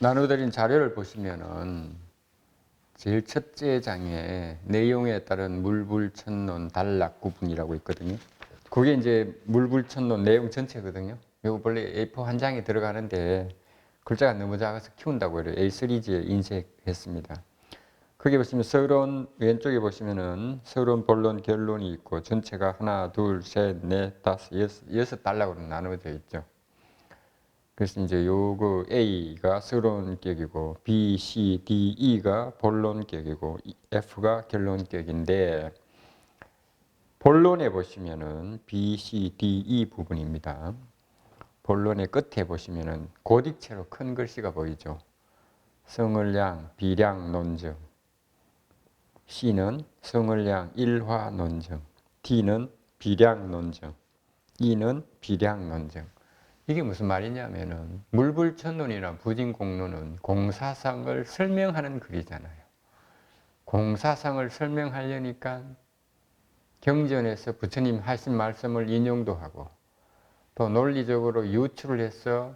나눠드린 자료를 보시면은 제일 첫째 장에 내용에 따른 물불천론 단락 구분이라고 있거든요. 그게 이제 물불천론 내용 전체거든요. 이거 원래 A4 한 장에 들어가는데 글자가 너무 작아서 키운다고 해요. A3지에 인쇄했습니다. 거기 보시면 서론 왼쪽에 보시면은 서론, 본론, 결론이 있고 전체가 하나, 둘, 셋, 넷, 다섯, 여섯 단락으로 나누어져 있죠. 그래서 이제 요거 A가 서론격이고 B, C, D, E가 본론격이고 F가 결론격인데 본론에 보시면은 B, C, D, E 부분입니다. 본론의 끝에 보시면은 고딕체로 큰 글씨가 보이죠. 성을량, 비량, 논증. C는 성을량, 일화, 논증. D는 비량, 논증. E는 비량, 논증. 이게 무슨 말이냐면은 물불천론이나 부진공론은 공사상을 설명하는 글이잖아요. 공사상을 설명하려니까 경전에서 부처님 하신 말씀을 인용도 하고 또 논리적으로 유출을 해서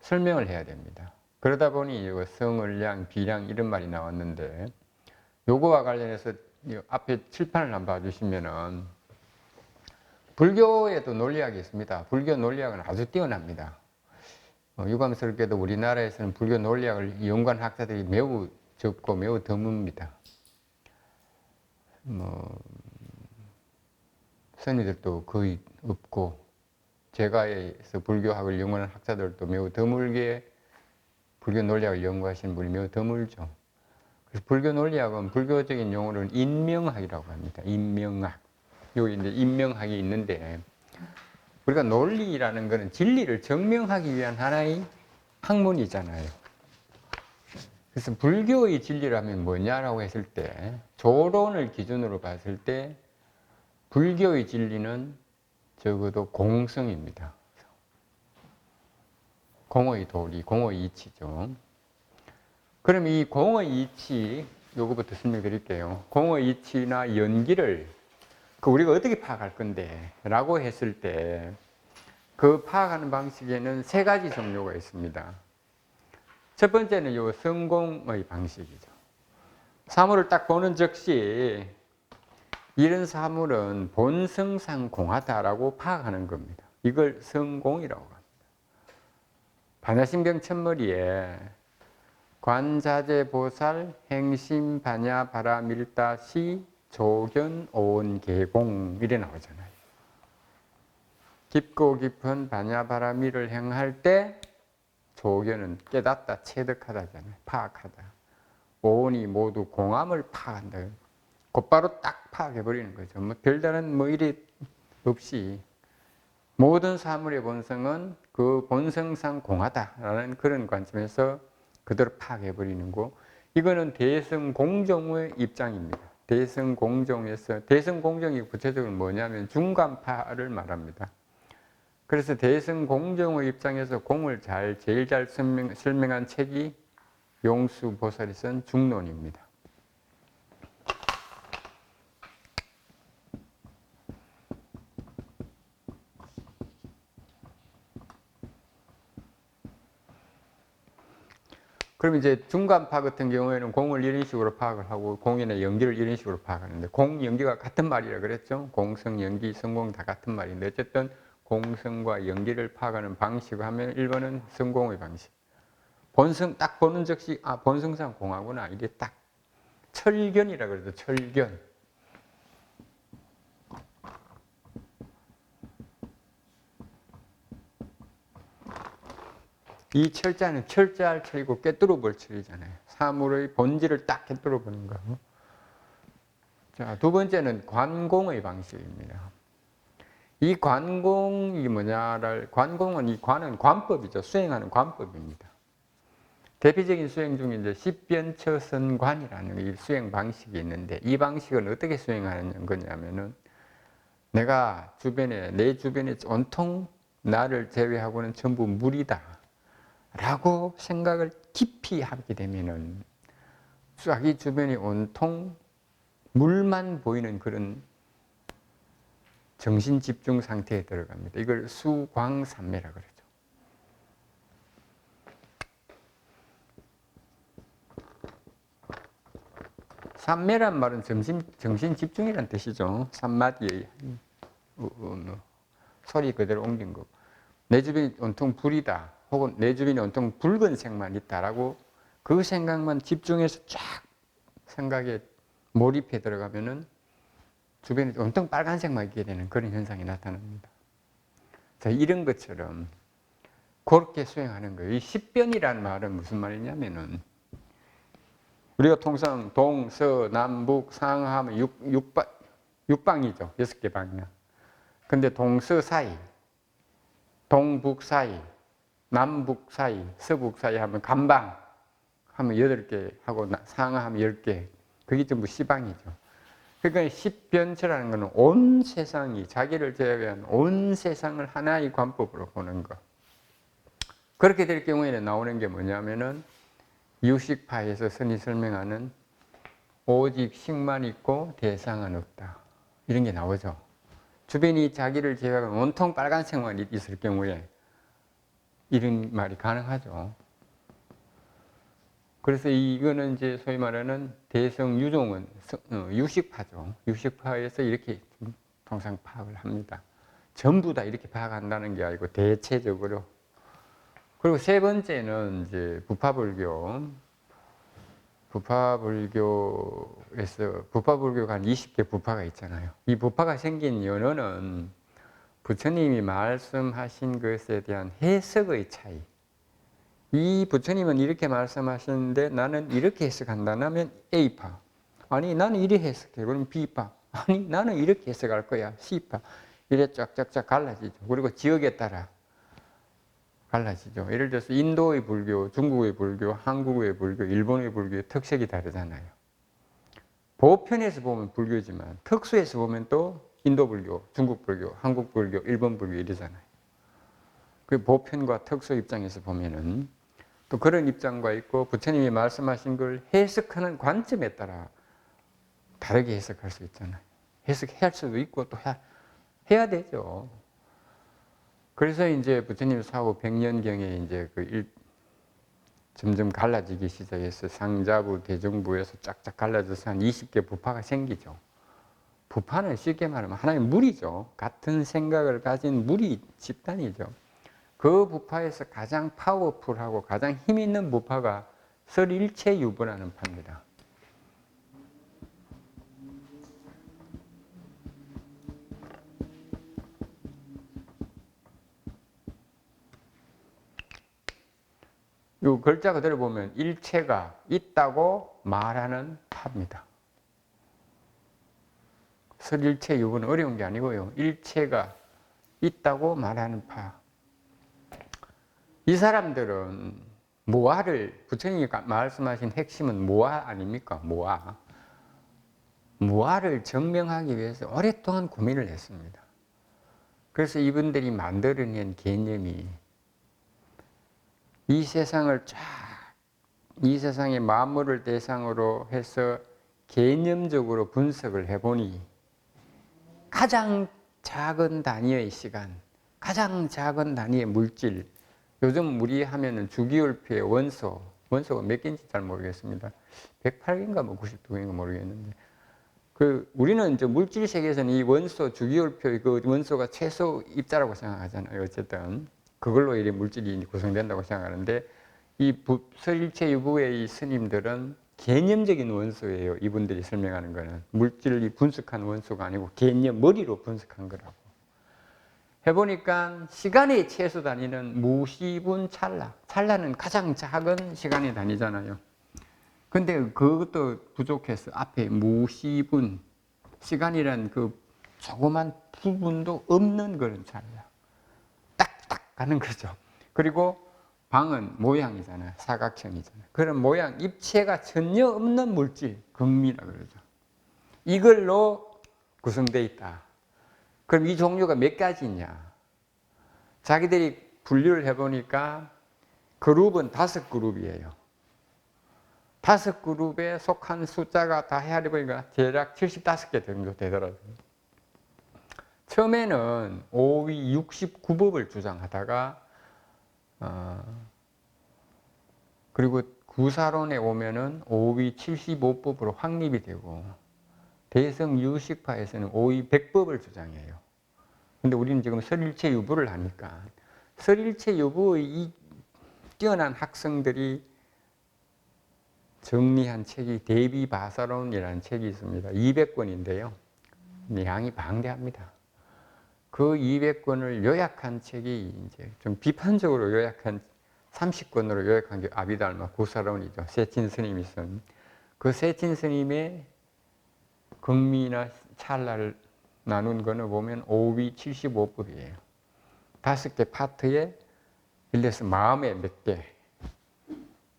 설명을 해야 됩니다. 그러다 보니 성을량, 비량 이런 말이 나왔는데 요거와 관련해서 앞에 칠판을 한번 봐주시면은 불교에도 논리학이 있습니다. 불교 논리학은 아주 뛰어납니다. 유감스럽게도 우리나라에서는 불교 논리학을 연구한 학자들이 매우 적고 매우 드뭅니다. 선이들도 거의 없고 제가에서 불교학을 연구하는 학자들도 매우 드물게 불교 논리학을 연구하시는 분이 매우 드물죠. 그래서 불교 논리학은 불교적인 용어로는 인명학이라고 합니다. 인명학. 여기 이제 인명학이 있는데 우리가 논리라는 것은 진리를 증명하기 위한 하나의 학문이잖아요. 그래서 불교의 진리라면 뭐냐라고 했을 때 조론을 기준으로 봤을 때 불교의 진리는 적어도 공성입니다. 공의 도리, 공의 이치죠. 그럼 이 공의 이치, 요거부터 설명드릴게요. 공의 이치나 연기를 우리가 어떻게 파악할 건데 라고 했을 때 그 파악하는 방식에는 세 가지 종류가 있습니다. 첫 번째는 요 성공의 방식이죠. 사물을 딱 보는 즉시 이런 사물은 본성상 공하다라고 파악하는 겁니다. 이걸 성공이라고 합니다. 반야심경 첫머리에 관자재보살 행심 반야 바라밀다시 조견 오온계공 이래 나오잖아요. 깊고 깊은 반야바라밀을 행할 때 조견은 깨닫다, 체득하다잖아요. 파악하다. 오온이 모두 공함을 파악한다. 곧바로 딱 파악해버리는 거죠. 별다른 일이 없이 모든 사물의 본성은 그 본성상 공하다라는 그런 관점에서 그대로 파악해버리는 거. 이거는 대성공종의 입장입니다. 대성공종에서 대성공종이 구체적으로 뭐냐면 중간파를 말합니다. 그래서 대성공종의 입장에서 공을 제일 잘 설명한 책이 용수보살이 쓴 중론입니다. 그럼 이제 중간파 같은 경우에는 공을 이런 식으로 파악을 하고 공이나 연기를 이런 식으로 파악하는데 공, 연기가 같은 말이라 그랬죠. 공성, 연기, 성공 다 같은 말인데 어쨌든 공성과 연기를 파악하는 방식을 하면 1번은 성공의 방식. 본성 딱 보는 즉시 본성상 공하구나. 이게 딱 철견이라 그러죠. 철견. 이 철자는 철자할 철이고 꿰뚫어 볼 철이잖아요. 사물의 본질을 딱 꿰뚫어 보는 거. 자, 두 번째는 관공의 방식입니다. 이 관공이 관공은 이 관은 관법이죠. 수행하는 관법입니다. 대표적인 수행 중에 이제 십변처선관이라는 이 수행 방식이 있는데 이 방식은 어떻게 수행하는 거냐면은 내가 내 주변에 온통 나를 제외하고는 전부 물이다 라고 생각을 깊이 하게 되면은 자기 주변이 온통 물만 보이는 그런 정신 집중 상태에 들어갑니다. 이걸 수광삼매라 그러죠. 산매란 말은 정신 집중이란 뜻이죠. 산마디의 소리 그대로 옮긴 거. 내 주변이 온통 불이다. 혹은 내 주변이 온통 붉은색만 있다라고 그 생각만 집중해서 쫙 생각에 몰입해 들어가면은 주변에 온통 빨간색만 있게 되는 그런 현상이 나타납니다. 자, 이런 것처럼 그렇게 수행하는 거예요. 이 십변이라는 말은 무슨 말이냐면은 우리가 통상 동, 서, 남, 북, 상하면 육방이죠. 6개 방향. 근데 동서 사이, 동북 사이, 남북 사이, 서북 사이 하면 간방 하면 8개 하고 상하하면 10개. 그게 전부 시방이죠. 그러니까 십변체라는 것은 온 세상이 자기를 제외한 온 세상을 하나의 관법으로 보는 것. 그렇게 될 경우에는 나오는 게 뭐냐면은 유식파에서 선이 설명하는 오직 식만 있고 대상은 없다. 이런 게 나오죠. 주변이 자기를 제외한 온통 빨간색만 있을 경우에 이런 말이 가능하죠. 그래서 이거는 이제 소위 말하는 대성유종은 유식파죠. 유식파에서 이렇게 통상 파악을 합니다. 전부 다 이렇게 파악한다는 게 아니고 대체적으로. 그리고 세 번째는 이제 부파불교에서 부파불교가 한 20개 부파가 있잖아요. 이 부파가 생긴 연원은 부처님이 말씀하신 것에 대한 해석의 차이. 이 부처님은 이렇게 말씀하시는데 나는 이렇게 해석한다면 A파. 아니 나는 이렇게 해석해. 그럼 B파. 아니 나는 이렇게 해석할 거야. C파. 이래 쫙쫙쫙 갈라지죠. 그리고 지역에 따라 갈라지죠. 예를 들어서 인도의 불교, 중국의 불교, 한국의 불교, 일본의 불교의 특색이 다르잖아요. 보편에서 보면 불교지만 특수에서 보면 또 인도 불교, 중국 불교, 한국 불교, 일본 불교 이러잖아요. 그 보편과 특수 입장에서 보면은 또 그런 입장과 있고 부처님이 말씀하신 걸 해석하는 관점에 따라 다르게 해석할 수 있잖아요. 해석할 수도 있고 또 해야 되죠. 그래서 이제 부처님 사후 100년경에 이제 점점 갈라지기 시작해서 상자부, 대정부에서 쫙쫙 갈라져서 한 20개 부파가 생기죠. 부파는 쉽게 말하면 하나의 무리죠. 같은 생각을 가진 무리 집단이죠. 그 부파에서 가장 파워풀하고 가장 힘 있는 부파가 설일체유부라는 파입니다. 이 글자 그대로 보면 일체가 있다고 말하는 파입니다. 설일체유부는 어려운 게 아니고요. 일체가 있다고 말하는 파. 이 사람들은 무아를, 부처님이 말씀하신 핵심은 무아 아닙니까? 무아. 무아를 증명하기 위해서 오랫동안 고민을 했습니다. 그래서 이분들이 만들어낸 개념이 이 세상을 이 세상의 만물을 대상으로 해서 개념적으로 분석을 해보니 가장 작은 단위의 시간, 가장 작은 단위의 물질, 요즘 우리 하면은 주기율표의 원소가 몇 개인지 잘 모르겠습니다. 108개인가 뭐 92개인가 모르겠는데. 우리는 이제 물질 세계에서는 이 원소, 주기율표의 그 원소가 최소 입자라고 생각하잖아요. 어쨌든. 그걸로 이 물질이 구성된다고 생각하는데, 이 설일체 유부의 이 스님들은 개념적인 원소예요. 이분들이 설명하는 거는. 물질이 분석한 원소가 아니고 개념, 머리로 분석한 거라고. 해보니까 시간의 최소 단위는 무시분 찰나. 찰나는 가장 작은 시간의 단위잖아요. 근데 그것도 부족해서 앞에 무시분, 시간이란 그 조그만 부분도 없는 그런 찰나. 딱딱 가는 거죠. 그리고 방은 모양이잖아요. 사각형이잖아요. 그런 모양, 입체가 전혀 없는 물질, 금이라 그러죠. 이걸로 구성되어 있다. 그럼 이 종류가 몇 가지냐? 자기들이 분류를 해보니까 그룹은 5그룹이에요. 5그룹에 속한 숫자가 다 헤아려보니까 대략 75개 정도 되더라고요. 처음에는 5위 69법을 주장하다가 그리고 구사론에 오면은 오위 75법으로 확립이 되고 대성 유식파에서는 오위 100법을 주장해요. 근데 우리는 지금 설일체 유부를 하니까 설일체 유부의 이 뛰어난 학생들이 정리한 책이 대비바사론이라는 책이 있습니다. 200권인데요. 양이 방대합니다. 그 200권을 요약한 책이 이제 좀 비판적으로 요약한 30권으로 요약한 게 아비달마 구사론이죠. 세친 스님이 쓴. 그 세친 스님의 극미나 찰나를 나눈 거는 보면 오위 75법이에요. 5개 파트에 예를 들어서 마음에 몇 개,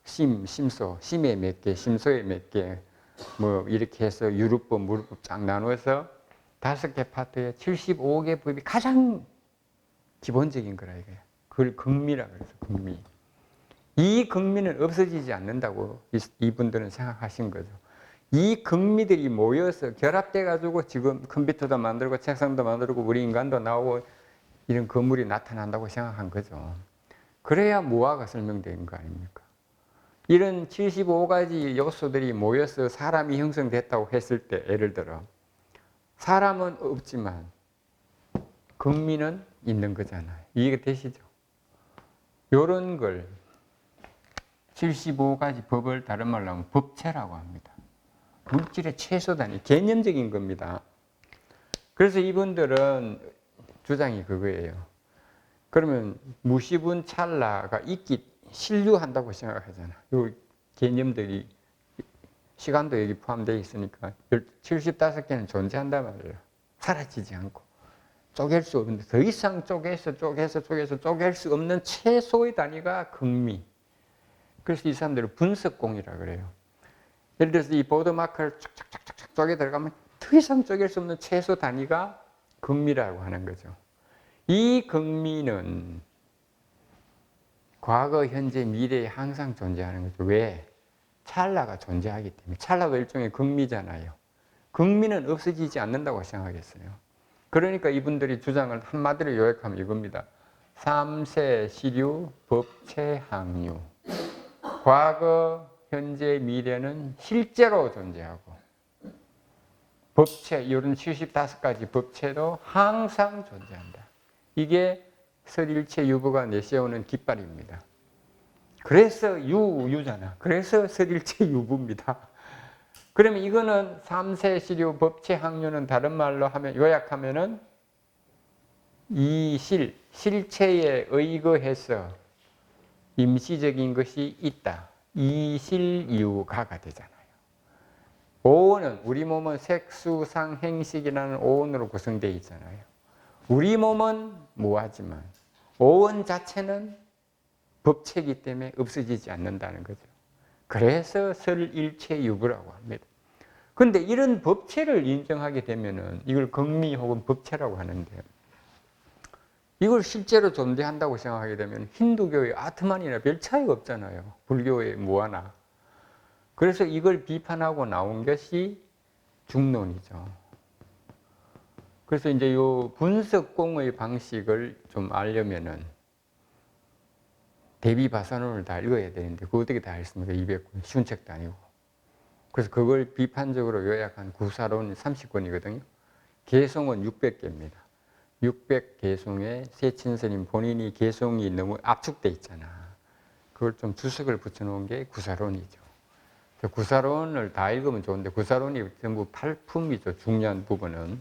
심소, 심에 몇 개, 심소에 몇 개, 뭐 이렇게 해서 유루법, 무루법 쫙 나눠서 5개 파트에 75개 법이 가장 기본적인 거라 이거예요. 그걸 극미라 그래서 극미. 이 극미는 없어지지 않는다고 이분들은 생각하신 거죠. 이 극미들이 모여서 결합돼 가지고 지금 컴퓨터도 만들고 책상도 만들고 우리 인간도 나오고 이런 건물이 나타난다고 생각한 거죠. 그래야 무아가 설명된 거 아닙니까? 이런 75가지 요소들이 모여서 사람이 형성됐다고 했을 때 예를 들어 사람은 없지만 극미는 있는 거잖아요. 이해가 되시죠? 이런 걸 75가지 법을 다른 말로 하면 법체라고 합니다. 물질의 최소 단위, 개념적인 겁니다. 그래서 이분들은 주장이 그거예요. 그러면 무시분 찰나가 있기, 신류한다고 생각하잖아. 요 개념들이, 시간도 여기 포함되어 있으니까 75개는 존재한단 말이에요. 사라지지 않고. 쪼갤 수 없는데 더 이상 쪼개서 쪼갤 수 없는 최소의 단위가 극미. 그래서 이 사람들은 분석공이라고 그래요. 예를 들어서 이 보드마크를 쫙쫙쫙쫙 쪼개 들어가면 더 이상 쪼갤 수 없는 최소 단위가 극미라고 하는 거죠. 이 극미는 과거, 현재, 미래에 항상 존재하는 거죠. 왜? 찰나가 존재하기 때문에. 찰나도 일종의 극미잖아요. 극미는 없어지지 않는다고 생각했어요. 그러니까 이분들이 주장을 한마디로 요약하면 이겁니다. 삼세, 시류, 법체, 항류. 과거, 현재, 미래는 실제로 존재하고 법체, 이런 75가지 법체도 항상 존재한다. 이게 설일체 유부가 내세우는 깃발입니다. 그래서 유잖아. 그래서 설일체 유부입니다. 그러면 이거는 삼세, 시류, 법체, 항류는 다른 말로 하면 요약하면은 이 실체에 의거해서 임시적인 것이 있다. 이실유가가 되잖아요. 오온은 우리 몸은 색수상 행식이라는 오온으로 구성되어 있잖아요. 우리 몸은 무하지만 오온 자체는 법체이기 때문에 없어지지 않는다는 거죠. 그래서 설일체유부라고 합니다. 그런데 이런 법체를 인정하게 되면은 이걸 극미 혹은 법체라고 하는데 이걸 실제로 존재한다고 생각하게 되면 힌두교의 아트만이나 별 차이가 없잖아요. 불교의 무아나. 그래서 이걸 비판하고 나온 것이 중론이죠. 그래서 이제 요 분석공의 방식을 좀 알려면은 대비바사론을 다 읽어야 되는데 그거 어떻게 다 읽습니까? 200권. 쉬운 책도 아니고. 그래서 그걸 비판적으로 요약한 구사론 30권이거든요. 개송은 600개입니다. 600개송에 세친스님 본인이 개송이 너무 압축돼 있잖아. 그걸 좀 주석을 붙여놓은 게 구사론이죠. 구사론을 다 읽으면 좋은데 구사론이 전부 팔품이죠. 중요한 부분은.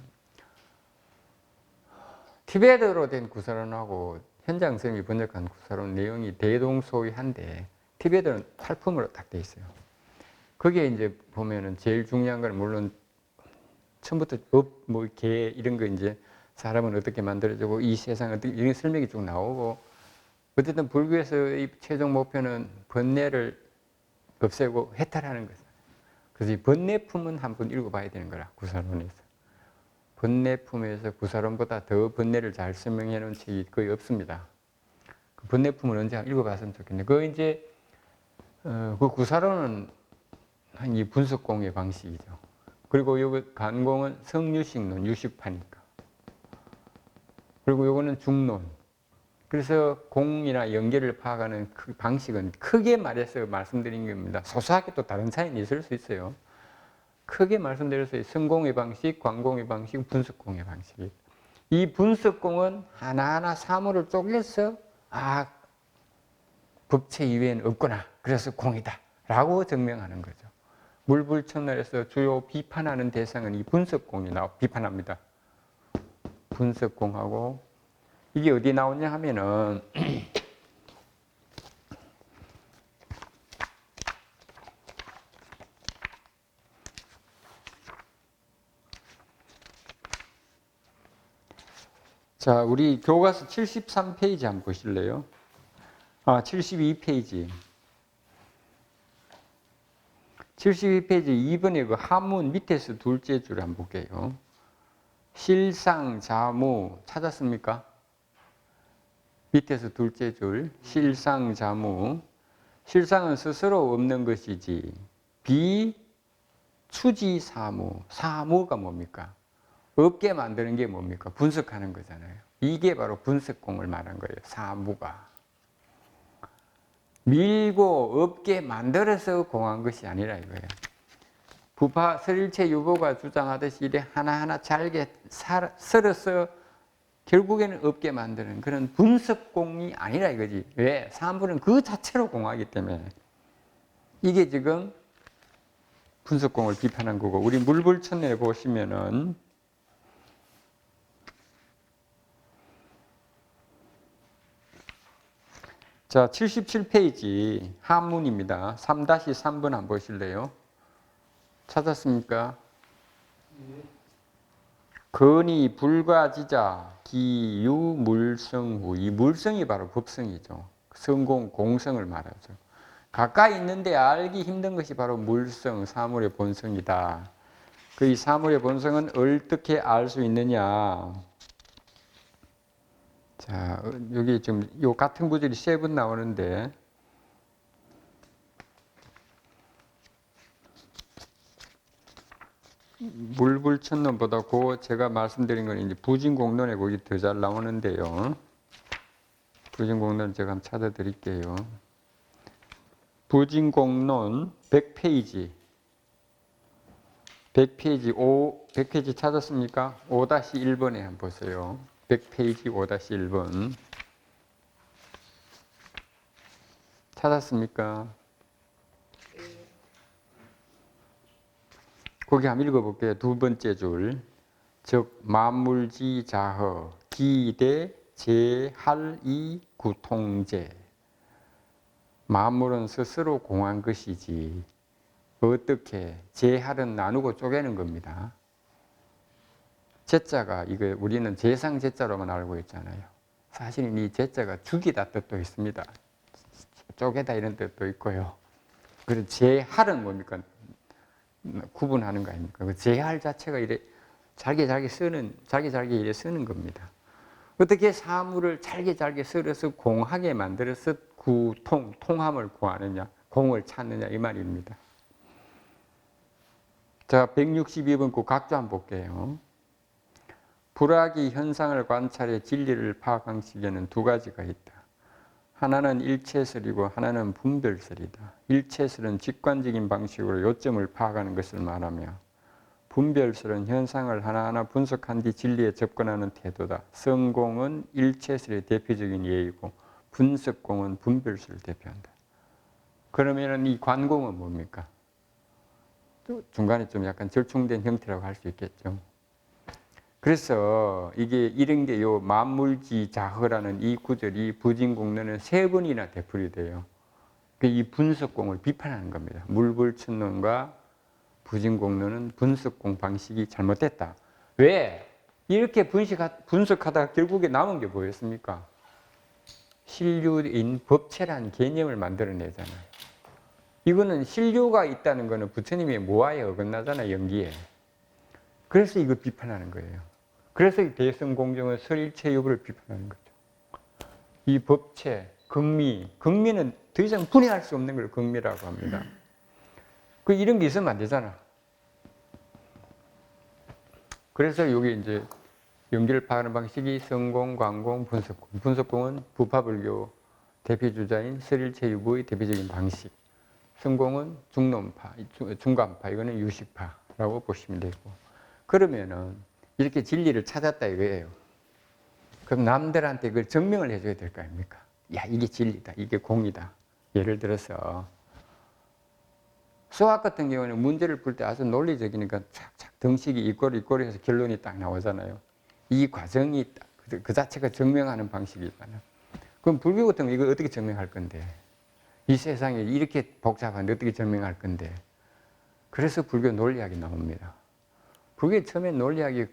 티베트어로 된 구사론하고 현장 선생님이 번역한 구사론 내용이 대동소이한데 티베트어는 팔품으로 딱 돼 있어요. 거기에 이제 보면은 제일 중요한 건 물론 처음부터 법, 뭐, 개 이런 거 이제 사람은 어떻게 만들어지고 이 세상은 어떻게 이런 설명이 쭉 나오고 어쨌든 불교에서의 최종 목표는 번뇌를 없애고 해탈하는 거죠. 그래서 이 번뇌품은 한번 읽어봐야 되는 거라 구사론에서. 번뇌품에서 구사론보다 더 번뇌를 잘 설명해 놓은 책이 거의 없습니다. 그 번뇌품을 언제 읽어봤으면 좋겠네. 그 이제 그 구사론은 한 이 분석공의 방식이죠. 그리고 여기 간공은 성유식론, 유식파니까. 그리고 요거는 중론. 그래서 공이나 연결을 파악하는 그 방식은 크게 말해서 말씀드린 겁니다. 소소하게 또 다른 차이는 있을 수 있어요. 크게 말씀드렸어요. 성공의 방식, 관공의 방식, 분석공의 방식. 이 분석공은 하나하나 사물을 쪼개서 법체 이외에는 없구나. 그래서 공이다. 라고 증명하는 거죠. 물불천론에서 주요 비판하는 대상은 이 분석공이 비판합니다. 분석공하고 이게 어디 나오냐 하면은 자, 우리 교과서 73페이지 한번 보실래요? 72페이지. 72페이지 2번에 그 한문 밑에서 둘째 줄 한번 볼게요. 실상자무 찾았습니까? 밑에서 둘째 줄. 실상자무. 실상은 스스로 없는 것이지. 비추지사무. 사무가 뭡니까? 없게 만드는 게 뭡니까? 분석하는 거잖아요. 이게 바로 분석공을 말한 거예요. 사무가. 밀고 없게 만들어서 공한 것이 아니라 이거예요. 부파 설일체 유보가 주장하듯이 이래 하나하나 잘게 썰어서 결국에는 없게 만드는 그런 분석공이 아니라 이거지. 왜? 사물은 그 자체로 공하기 때문에. 이게 지금 분석공을 비판한 거고, 우리 물불천에 보시면은 자, 77페이지 한문입니다. 3-3번 한번 보실래요? 찾았습니까? 건이 불과지자 기유물성후. 이 물성이 바로 법성이죠. 성공, 공성을 말하죠. 가까이 있는데 알기 힘든 것이 바로 물성, 사물의 본성이다. 그 이 사물의 본성은 어떻게 알 수 있느냐? 자, 여기 지금 요 같은 구절이 3번 나오는데, 물불천론보다 제가 말씀드린 건 이제 부진공론에 거기 더 잘 나오는데요. 부진공론 제가 한번 찾아드릴게요. 부진공론 100페이지. 100페이지 찾았습니까? 5-1번에 한번 보세요. 100페이지 5-1번. 찾았습니까? 거기 한번 읽어볼게요. 두 번째 줄. 즉 만물지 자허 기대 제할이 구통제. 만물은 스스로 공한 것이지 어떻게 제할은 나누고 쪼개는 겁니다. 제자가 이거 우리는 제상 제자로만 알고 있잖아요. 사실은 이 제자가 죽이다 뜻도 있습니다. 쪼개다 이런 뜻도 있고요. 그리고 제할은 뭡니까? 구분하는 거 아닙니까? 그 제할 자체가 이래 잘게 이래 쓰는 겁니다. 어떻게 사물을 잘게 썰어서 공하게 만들어서 통함을 구하느냐, 공을 찾느냐 이 말입니다. 자, 162번 그 각조 한번 볼게요. 불학이 현상을 관찰해 진리를 파악한 시에는 두 가지가 있다. 하나는 일체설이고 하나는 분별설이다. 일체설은 직관적인 방식으로 요점을 파악하는 것을 말하며 분별설은 현상을 하나하나 분석한 뒤 진리에 접근하는 태도다. 성공은 일체설의 대표적인 예이고 분석공은 분별설을 대표한다. 그러면 이 관공은 뭡니까? 또 중간에 좀 약간 절충된 형태라고 할 수 있겠죠. 그래서 이게 이런 게 요 만물지 자허라는 이 구절이 부진공론은 3번이나 되풀이 돼요. 이 분석공을 비판하는 겁니다. 물불천론과 부진공론은 분석공 방식이 잘못됐다. 왜? 이렇게 분석하다가 결국에 남은 게 뭐였습니까? 신류인 법체라는 개념을 만들어내잖아요. 이거는 신류가 있다는 거는 부처님의 모화에 어긋나잖아요. 연기에. 그래서 이거 비판하는 거예요. 그래서 이 대성공정은 설일체 여부를 비판하는 거죠. 이 법체, 극미는 더 이상 분해할 수 없는 걸 극미라고 합니다. 이런 게 있으면 안 되잖아. 그래서 여기 이제 연기를 파악하는 방식이 성공, 관공, 분석공. 분석공은 부파불교 대표주자인 설일체유부의 대표적인 방식. 성공은 중론파, 중간파, 이거는 유식파라고 보시면 되고. 그러면은 이렇게 진리를 찾았다 이거예요. 그럼 남들한테 그걸 증명을 해줘야 될 거 아닙니까? 야, 이게 진리다, 이게 공이다. 예를 들어서 수학 같은 경우는 문제를 풀 때 아주 논리적이니까 착착 등식이 이꼬리 해서 결론이 딱 나오잖아요. 이 과정이 딱 그 자체가 증명하는 방식이잖아요. 그럼 불교 같은 거 이거 어떻게 증명할 건데? 이 세상에 이렇게 복잡한데 어떻게 증명할 건데? 그래서 불교 논리학이 나옵니다. 불교에 처음에 논리학이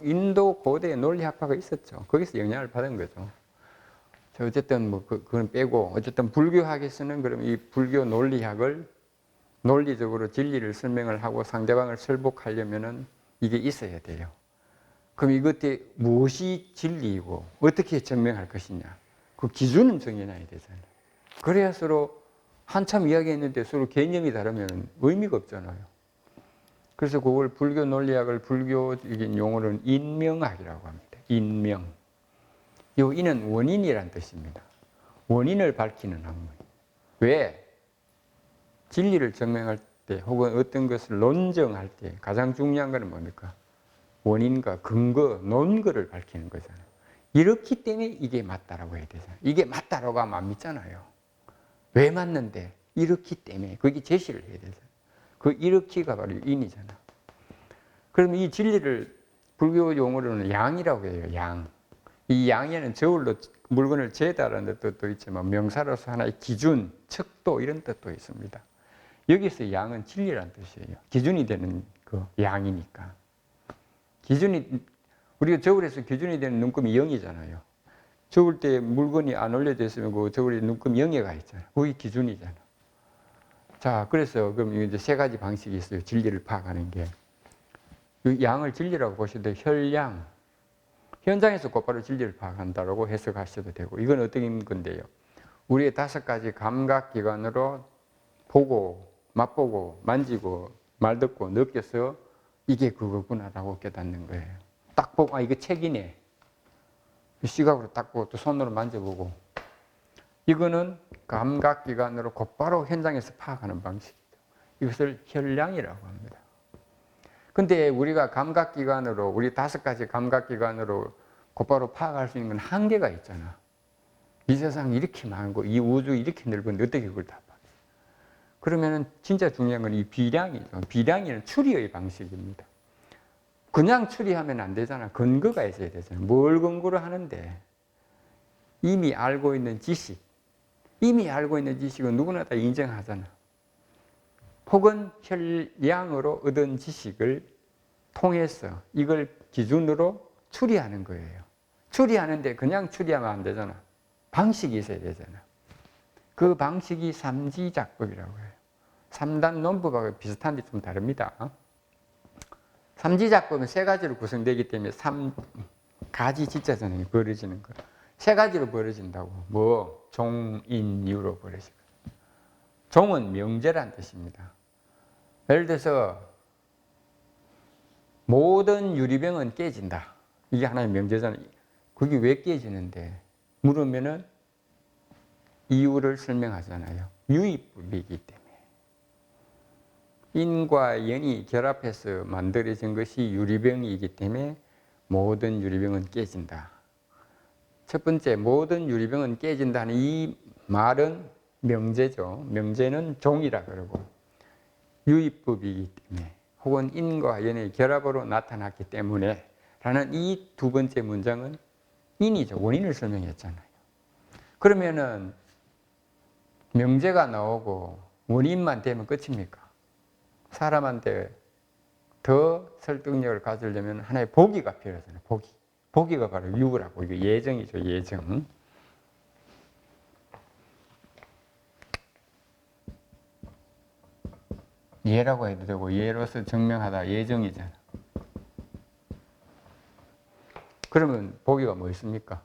인도 고대에 논리학파가 있었죠. 거기서 영향을 받은 거죠. 어쨌든 뭐 그건 빼고 어쨌든 불교학에서는 그럼 이 불교 논리학을 논리적으로 진리를 설명을 하고 상대방을 설복하려면은 이게 있어야 돼요. 그럼 이것에 무엇이 진리이고 어떻게 증명할 것이냐. 그 기준은 정해놔야 되잖아요. 그래야 서로 한참 이야기했는데 서로 개념이 다르면 의미가 없잖아요. 그래서 그걸 불교 논리학을 불교적인 용어로는 인명학이라고 합니다. 인명. 요 인은 원인이란 뜻입니다. 원인을 밝히는 학문. 왜? 진리를 증명할 때 혹은 어떤 것을 논증할 때 가장 중요한 것은 뭡니까? 원인과 근거, 논거를 밝히는 거잖아요. 이렇기 때문에 이게 맞다라고 해야 되잖아요. 이게 맞다라고 하면 안 믿잖아요. 왜 맞는데? 이렇기 때문에. 그게 제시를 해야 되잖아요. 그 이렇기가 바로 인이잖아. 그럼 이 진리를 불교 용어로는 양이라고 해요. 양. 이 양에는 저울로 물건을 재다라는 뜻도 있지만 명사로서 하나의 기준, 척도 이런 뜻도 있습니다. 여기서 양은 진리라는 뜻이에요. 기준이 되는 그 양이니까. 기준이 우리가 저울에서 기준이 되는 눈금이 0이잖아요. 저울 때 물건이 안 올려져 있으면 그 저울에 눈금 0에 가 있잖아요. 그게 기준이잖아. 자, 그래서 그럼 이제 세 가지 방식이 있어요. 진리를 파악하는 게. 이 양을 진리라고 보셔도 혈량. 현장에서 곧바로 진리를 파악한다고 해석하셔도 되고, 이건 어떤 건데요? 우리의 5가지 감각기관으로 보고, 맛보고, 만지고, 말 듣고, 느껴서 이게 그거구나라고 깨닫는 거예요. 딱 보고, 아, 이거 책이네. 시각으로 딱 보고, 또 손으로 만져보고. 이거는 감각기관으로 곧바로 현장에서 파악하는 방식이죠. 이것을 혈량이라고 합니다. 근데 우리가 감각기관으로, 우리 5가지 감각기관으로 곧바로 파악할 수 있는 건 한계가 있잖아. 이 세상이 이렇게 많고, 이 우주 이렇게 넓은데 어떻게 그걸 다 파악해? 그러면은 진짜 중요한 건 이 비량이죠. 비량이는 추리의 방식입니다. 그냥 추리하면 안 되잖아. 근거가 있어야 되잖아. 뭘 근거로 하는데? 이미 알고 있는 지식. 이미 알고 있는 지식은 누구나 다 인정하잖아. 혹은 혈량으로 얻은 지식을 통해서 이걸 기준으로 추리하는 거예요. 추리하는데 그냥 추리하면 안 되잖아. 방식이 있어야 되잖아. 그 방식이 삼지작법이라고 해요. 3단 논법하고 비슷한데 좀 다릅니다. 삼지작법은 3가지로 구성되기 때문에 3가지 지자전형이 벌어지는 거예요. 3가지로 벌어진다고. 뭐? 종, 인, 유로 벌어지고. 종은 명제란 뜻입니다. 예를 들어서 모든 유리병은 깨진다. 이게 하나의 명제잖아요. 그게 왜 깨지는데? 물으면은 이유를 설명하잖아요. 유의법이기 때문에. 인과 연이 결합해서 만들어진 것이 유리병이기 때문에 모든 유리병은 깨진다. 첫 번째, 모든 유리병은 깨진다는 이 말은 명제죠. 명제는 종이라 그러고 유의법이기 때문에 혹은 인과 연의 결합으로 나타났기 때문에 라는 이 2번째 문장은 인이죠. 원인을 설명했잖아요. 그러면은 명제가 나오고 원인만 되면 끝입니까? 사람한테 더 설득력을 가지려면 하나의 보기가 필요하잖아요. 보기. 보기가 바로 유라고. 이거 예정이죠. 예정. 예라고 해도 되고 예로서 증명하다 예정이잖아. 그러면 보기가 뭐 있습니까?